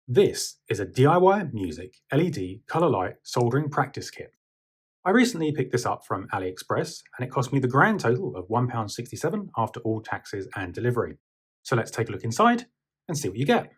This is a DIY music LED colour light soldering practice kit. I recently picked this up from AliExpress and it cost me the grand total of £1.67 after all taxes and delivery. So let's take a look inside and see what you get.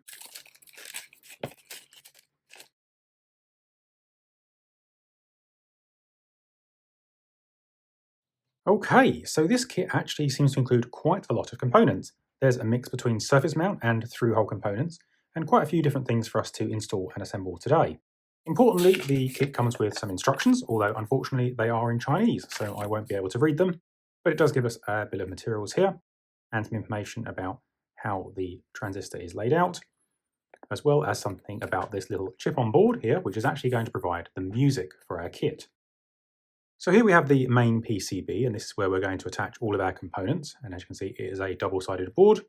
Okay, so this kit actually seems to include quite a lot of components. There's a mix between surface mount and through-hole components, and quite a few different things for us to install and assemble today. Importantly, the kit comes with some instructions, although unfortunately they are in Chinese, so I won't be able to read them, but it does give us a bill of materials here and some information about how the transistor is laid out, as well as something about this little chip on board here, which is actually going to provide the music for our kit. So here we have the main PCB, and this is where we're going to attach all of our components. And as you can see, it is a double-sided board.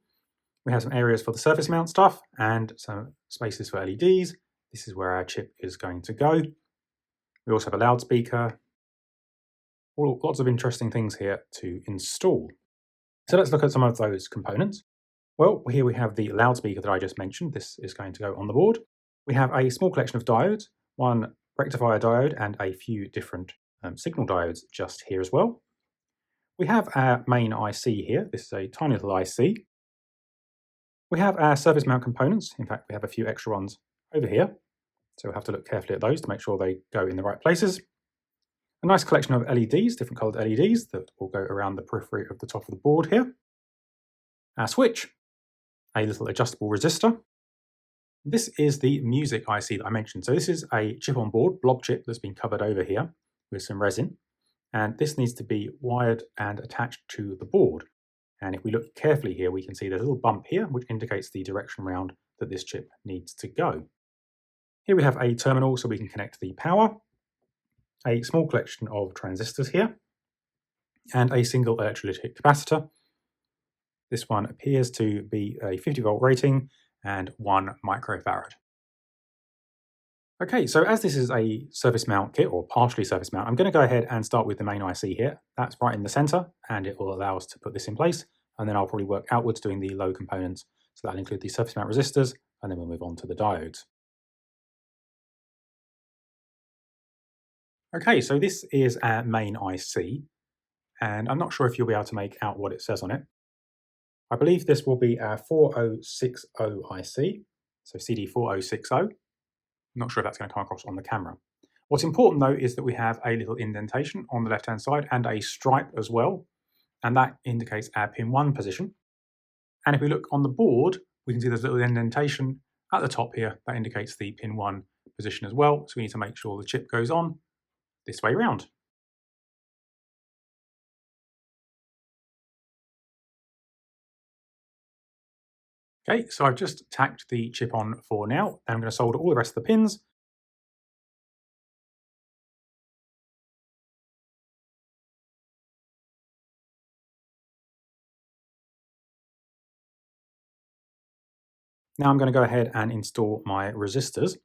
We have some areas for the surface mount stuff and some spaces for LEDs. This is where our chip is going to go. We also have a loudspeaker. Lots of interesting things here to install. So let's look at some of those components. Well, here we have the loudspeaker that I just mentioned. This is going to go on the board. We have a small collection of diodes, one rectifier diode and a few different signal diodes just here as well. We have our main IC here. This is a tiny little IC. We have our surface mount components. In fact, we have a few extra ones over here. So we'll have to look carefully at those to make sure they go in the right places. A nice collection of LEDs, different coloured LEDs that will go around the periphery of the top of the board here. Our switch, a little adjustable resistor. This is the music IC that I mentioned. So this is a chip on board, blob chip, that's been covered over here with some resin, and this needs to be wired and attached to the board. And if we look carefully here, we can see there's a little bump here which indicates the direction round that this chip needs to go. Here we have a terminal so we can connect the power, a small collection of transistors here, and a single electrolytic capacitor. This one appears to be a 50 volt rating and 1 microfarad. Okay, so as this is a surface mount kit, or partially surface mount, I'm going to go ahead and start with the main IC here. That's right in the center, and it will allow us to put this in place, and then I'll probably work outwards doing the low components. So that'll include the surface mount resistors, and then we'll move on to the diodes. Okay, so this is our main IC, and I'm not sure if you'll be able to make out what it says on it. I believe this will be our 4060 IC, so CD4060. I'm not sure if that's going to come across on the camera. What's important though is that we have a little indentation on the left-hand side and a stripe as well, and that indicates our pin 1 position. And if we look on the board, we can see there's a little indentation at the top here that indicates the pin 1 position as well. So we need to make sure the chip goes on this way round. Okay, so I've just tacked the chip on for now, and I'm going to solder all the rest of the pins. Now I'm going to go ahead and install my resistors.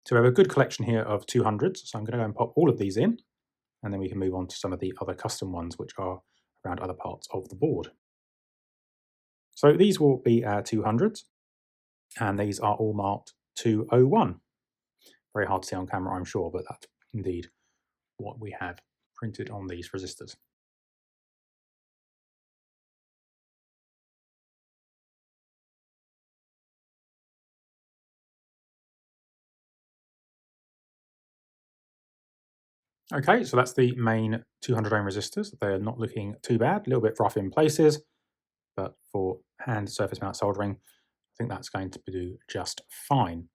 So we have a good collection here of 200s, so I'm going to go and pop all of these in, and then we can move on to some of the other custom ones which are around other parts of the board. So these will be our 200s, and these are all marked 201. Very hard to see on camera, I'm sure, but that's indeed what we have printed on these resistors. Okay, so that's the main 200 ohm resistors. They're not looking too bad, a little bit rough in places, but for hand surface mount soldering, I think that's going to do just fine.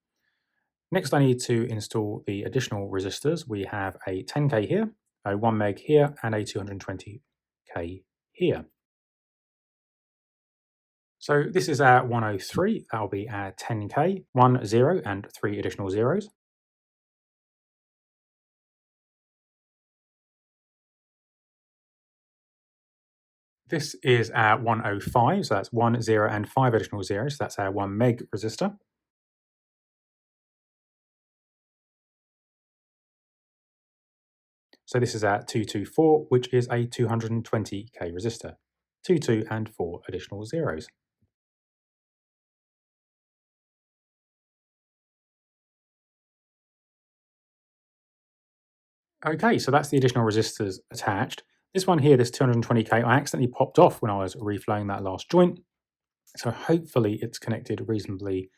Next, I need to install the additional resistors. We have a 10K here, a 1 meg here, and a 220K here. So this is our 103, that'll be our 10K, 1 0 and 3 additional zeros. This is our 105, so that's 1 0 and 5 additional zeros, so that's our 1 meg resistor. So this is our 224, which is a 220K resistor. 2, 2 and 4 additional zeros. Okay, so that's the additional resistors attached. This one here, this 220k, I accidentally popped off when I was reflowing that last joint. So hopefully it's connected reasonably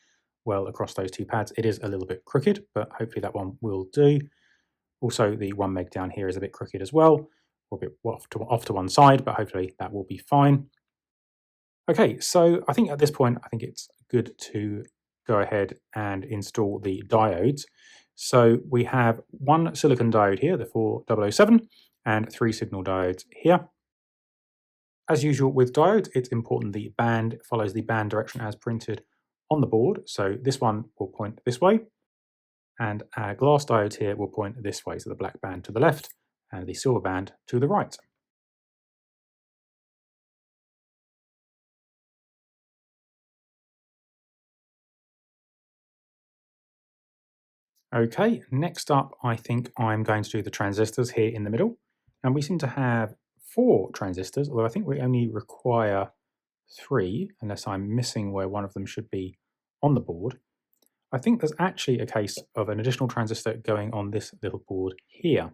well across those two pads. It is a little bit crooked, but hopefully that one will do. Also, the 1 meg down here is a bit crooked as well, or a bit off to one side, but hopefully that will be fine. Okay, so I think at this point, I think it's good to go ahead and install the diodes. So we have one silicon diode here, the 4007, and 3 signal diodes here. As usual with diodes, it's important the band follows the band direction as printed on the board. So this one will point this way, and our glass diodes here will point this way. So the black band to the left and the silver band to the right. Okay, next up, I think I'm going to do the transistors here in the middle. And we seem to have 4 transistors, although I think we only require 3, unless I'm missing where one of them should be on the board. I think there's actually a case of an additional transistor going on this little board here.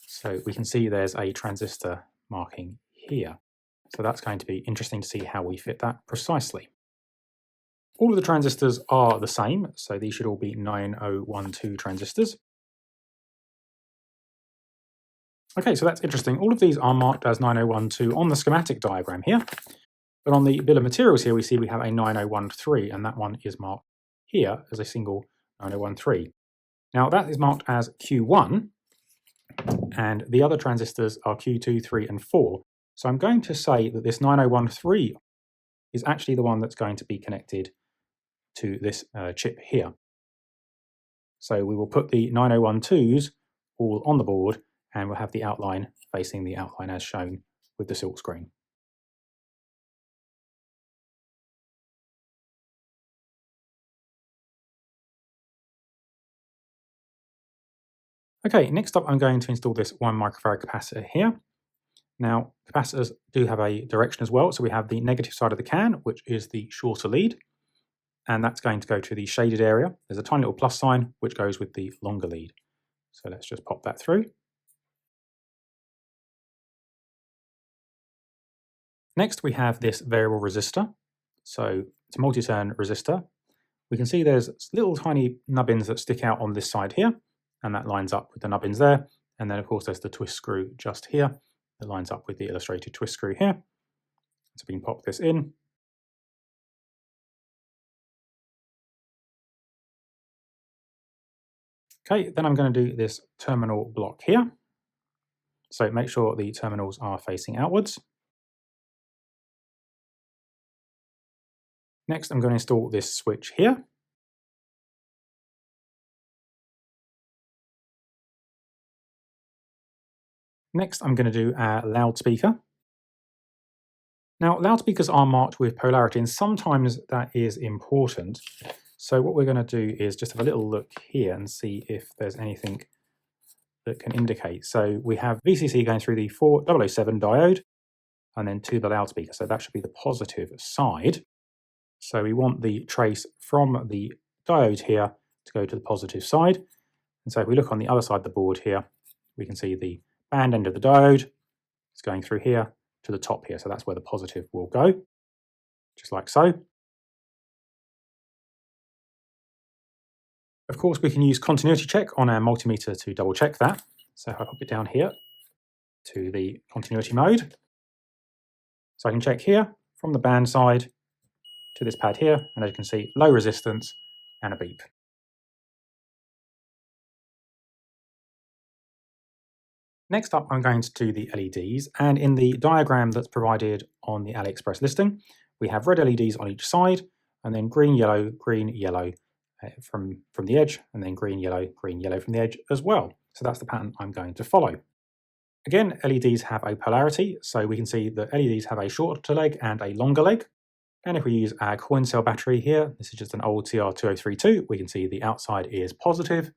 So we can see there's a transistor marking here. So that's going to be interesting to see how we fit that precisely. All of the transistors are the same, so these should all be 9012 transistors. Okay, so that's interesting. All of these are marked as 9012 on the schematic diagram here, but on the bill of materials here we see we have a 9013, and that one is marked here as a single 9013. Now that is marked as Q1, and the other transistors are Q2, 3, and 4. So I'm going to say that this 9013 is actually the one that's going to be connected to this chip here. So we will put the 9012s all on the board, and we'll have the outline facing the outline as shown with the silk screen. Okay, next up I'm going to install this 1 microfarad capacitor here. Now, capacitors do have a direction as well, so we have the negative side of the can, which is the shorter lead, and that's going to go to the shaded area. There's a tiny little plus sign which goes with the longer lead. So let's just pop that through. Next we have this variable resistor. So it's a multi-turn resistor. We can see there's little tiny nubbins that stick out on this side here, and that lines up with the nubbins there. And then of course there's the twist screw just here that lines up with the illustrated twist screw here. So we can pop this in. Okay, then I'm going to do this terminal block here. So make sure the terminals are facing outwards. Next, I'm going to install this switch here. Next, I'm going to do a loudspeaker. Now, loudspeakers are marked with polarity, and sometimes that is important. So what we're going to do is just have a little look here and see if there's anything that can indicate. So we have VCC going through the 4007 diode and then to the loudspeaker. So that should be the positive side. So we want the trace from the diode here to go to the positive side. And so if we look on the other side of the board here, we can see the band end of the diode is going through here to the top here. So that's where the positive will go, just like so. Of course, we can use continuity check on our multimeter to double check that. So if I pop it down here to the continuity mode, so I can check here from the band side to this pad here, and as you can see, low resistance and a beep. Next up, I'm going to do the LEDs, and in the diagram that's provided on the AliExpress listing, we have red LEDs on each side, and then green, yellow from the edge, and then green, yellow from the edge as well. So that's the pattern I'm going to follow. Again, LEDs have a polarity, so we can see that LEDs have a shorter leg and a longer leg. And if we use our coin cell battery here, this is just an old TR2032, we can see the outside is positive,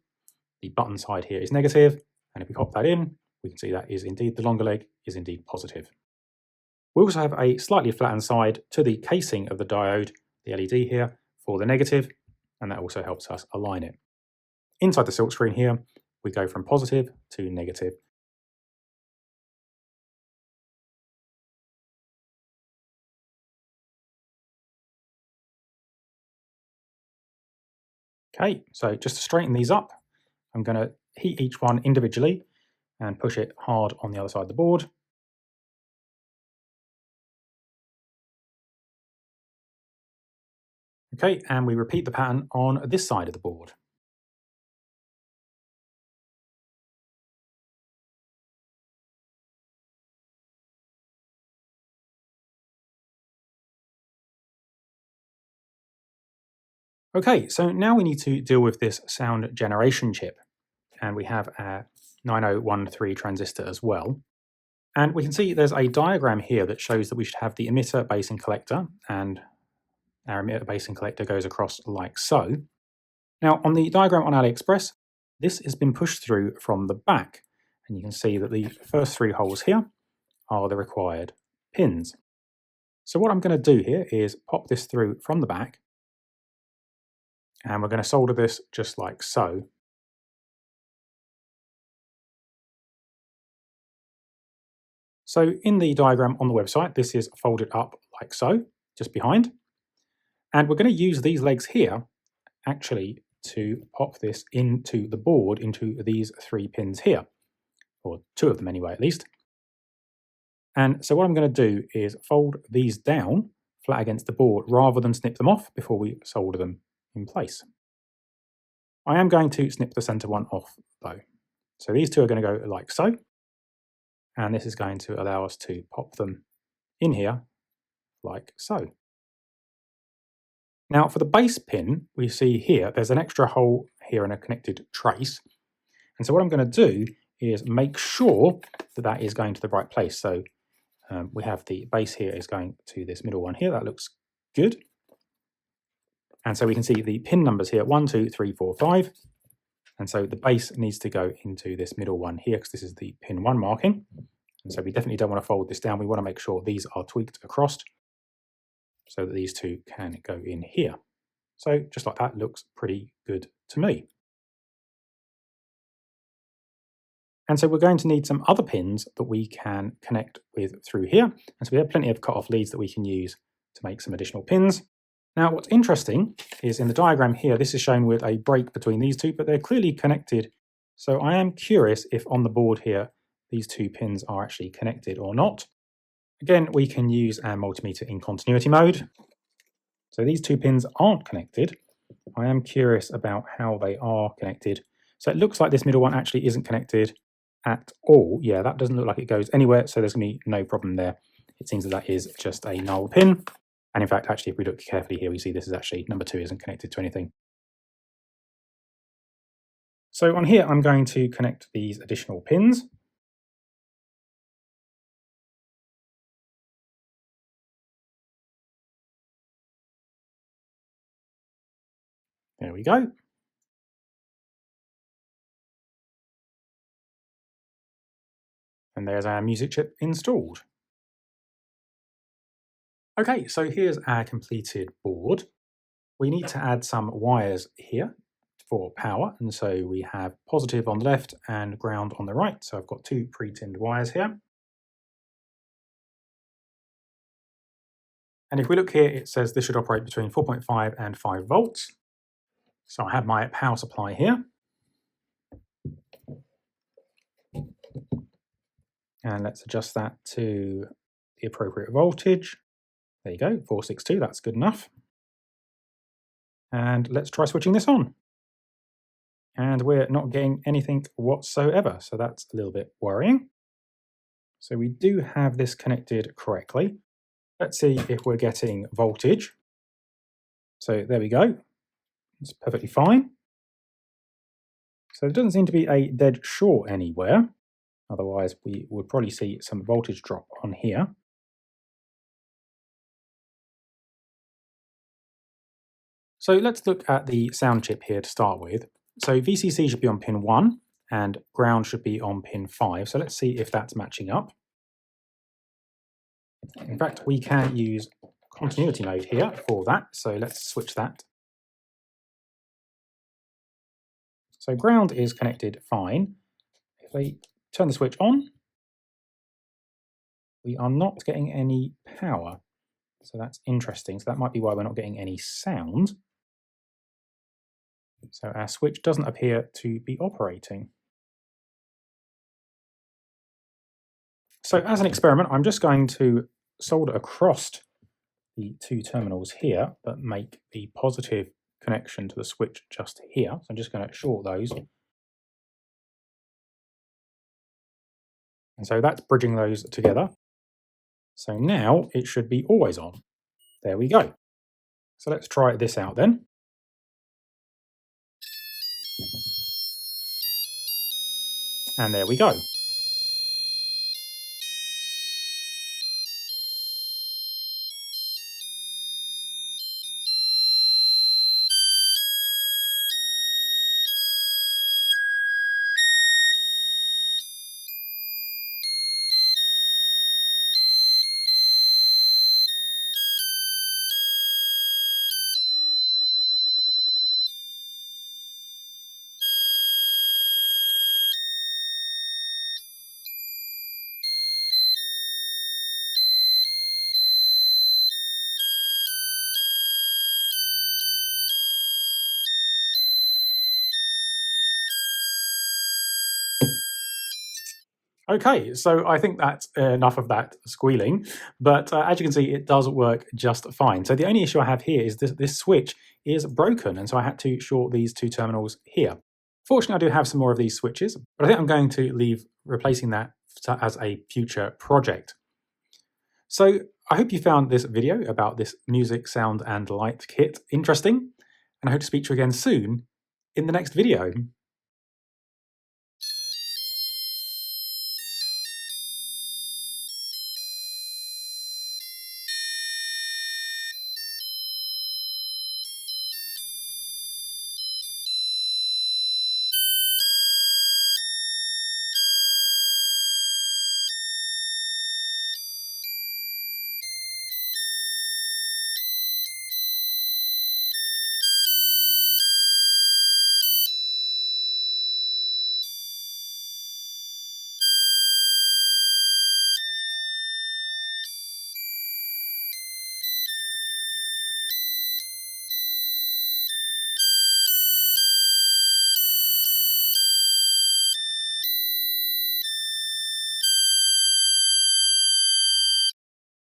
the button side here is negative, and if we pop that in, we can see that is indeed the longer leg is indeed positive. We also have a slightly flattened side to the casing of the diode, the LED here, for the negative, and that also helps us align it. Inside the silk screen here, we go from positive to negative. Okay, so just to straighten these up, I'm going to heat each one individually and push it hard on the other side of the board. Okay, and we repeat the pattern on this side of the board. Okay, so now we need to deal with this sound generation chip, and we have a 9013 transistor as well. And we can see there's a diagram here that shows that we should have the emitter, base, and collector, and our emitter, base, and collector goes across like so. Now, on the diagram on AliExpress, this has been pushed through from the back, and you can see that the first 3 holes here are the required pins. So what I'm going to do here is pop this through from the back, and we're going to solder this just like so. So in the diagram on the website, this is folded up like so, just behind. And we're going to use these legs here, actually, to pop this into the board, into these 3 pins here, or 2 of them anyway, at least. And so what I'm going to do is fold these down flat against the board rather than snip them off before we solder them in place. I am going to snip the center one off though. So these 2 are going to go like so. And this is going to allow us to pop them in here like so. Now for the base pin, we see here, there's an extra hole here and a connected trace. And so what I'm going to do is make sure that that is going to the right place. So we have the base here is going to this middle one here. That looks good. And so we can see the pin numbers here, 1, 2, 3, 4, 5. And so the base needs to go into this middle one here because this is the pin 1 marking. And so we definitely don't want to fold this down. We want to make sure these are tweaked across so that these 2 can go in here. So just like that, looks pretty good to me. And so we're going to need some other pins that we can connect with through here. And so we have plenty of cut-off leads that we can use to make some additional pins. Now, what's interesting is in the diagram here, this is shown with a break between these 2, but they're clearly connected. So I am curious if on the board here, these 2 pins are actually connected or not. Again, we can use our multimeter in continuity mode. So these 2 pins aren't connected. I am curious about how they are connected. So it looks like this middle one actually isn't connected at all. Yeah, that doesn't look like it goes anywhere, so there's going to be no problem there. It seems that that is just a null pin. And in fact, actually, if we look carefully here, we see this is actually number 2 isn't connected to anything. So on here, I'm going to connect these additional pins. There we go. And there's our music chip installed. Okay, so here's our completed board. We need to add some wires here for power, and so we have positive on the left and ground on the right. So I've got 2 pre-tinned wires here. And if we look here, it says this should operate between 4.5 and 5 volts. So I have my power supply here. And let's adjust that to the appropriate voltage. There you go, 462, that's good enough. And let's try switching this on. And we're not getting anything whatsoever, so that's a little bit worrying. So we do have this connected correctly. Let's see if we're getting voltage. So there we go. It's perfectly fine. So there doesn't seem to be a dead short anywhere. Otherwise, we would probably see some voltage drop on here. So let's look at the sound chip here to start with. So VCC should be on pin 1 and ground should be on pin 5. So let's see if that's matching up. In fact, we can use continuity mode here for that. So let's switch that. So ground is connected fine. If I turn the switch on, we are not getting any power. So that's interesting. So that might be why we're not getting any sound. So our switch doesn't appear to be operating. So as an experiment, I'm just going to solder across the two terminals here, but make the positive connection to the switch just here. So I'm just going to short those. And so that's bridging those together. So now it should be always on. There we go. So let's try this out then. And there we go. Okay, so I think that's enough of that squealing, but as you can see, it does work just fine. So the only issue I have here is this switch is broken, and so I had to short these two terminals here. Fortunately, I do have some more of these switches, but I think I'm going to leave replacing that as a future project. So I hope you found this video about this music, sound and light kit interesting, and I hope to speak to you again soon in the next video.